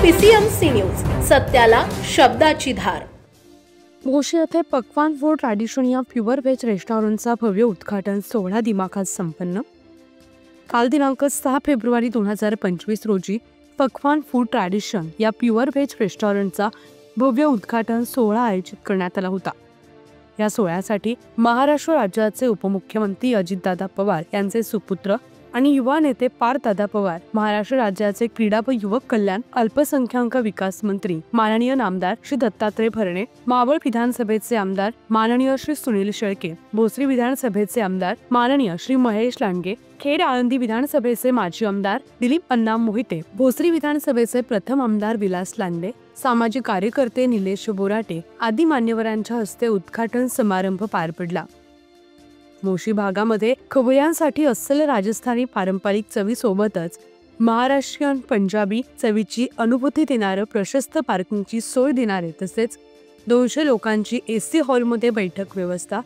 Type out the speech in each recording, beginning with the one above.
PCMC news, सत्याला शब्दाची धार। भोशी येथे पकवान फूड ट्रॅडिशन या प्युअर व्हेज रेस्टॉरंटचा भव्य उद्घाटन सोहळा दिमाखात संपन्न। काल दिनांक 6 फेब्रुवारी 2025 रोजी पकवान फूड ट्रॅडिशन या प्युअर व्हेज रेस्टॉरंटचा भव्य उद्घाटन सोहळा आयोजित करण्यात आला होता। या सोहळ्यासाठी महाराष्ट्र राज्याचे उपमुख्यमंत्री अजितदादा पवार यांचे सुपुत्र आणि युवा नेते पार्थदादा पवार, महाराष्ट्र राज्याचे क्रीडा व युवक कल्याण अल्पसंख्याक विकास मंत्री माननीय नामदार श्री दत्तात्रय भरणे, मावळ विधानसभेचे आमदार माननीय श्री सुनील शेळके, भोसरी विधानसभेचे आमदार माननीय श्री महेश लांडगे, खेड आळंदी विधानसभेचे माजी आमदार दिलीप अण्णा मोहिते, भोसरी विधानसभेचे प्रथम आमदार विलास लांडे, सामाजिक कार्यकर्ते निलेश बोराटे आदी मान्यवरांच्या हस्ते उद्घाटन समारंभ पार पडला। मोशी भागामध्ये खवय्यांसाठी अस्सल राजस्थानी पारंपरिक चवीसोबतच महाराष्ट्रीयन पंजाबी चवीची अनुभूती देणारं प्रशस्त पार्किंगची सोय देणारे तसेच 200 लोकांची AC हॉलमध्ये बैठक व्यवस्था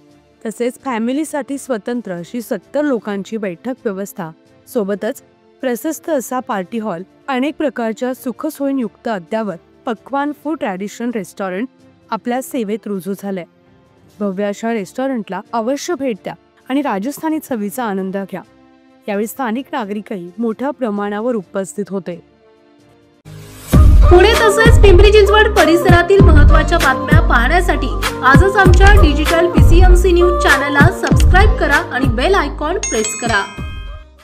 तसेच फॅमिलीसाठी स्वतंत्र अशी 70 लोकांची बैठक व्यवस्था सोबतच प्रशस्त असा पार्टी हॉल, अनेक प्रकारच्या सुखसोयींयुक्त अद्यावत पकवान फूड ट्रॅडिशन रेस्टॉरंट आपल्या सेवेत रुजू झाले। भव्य अशा रेस्टॉरंटला अवश्य भेट द्या आणि राजस्थानी चवीचा आनंद घ्या। यावेळी स्थानिक नागरिकही मोठ्या प्रमाणावर उपस्थित होते। पुणे तसेच पिंपरी चिंचवड परिसरातील महत्त्वाच्या बातम्या पाहण्यासाठी आजच आमच्या डिजिटल PCMC न्यूज चॅनलला सबस्क्राइब करा आणि बेल आयकॉन प्रेस करा।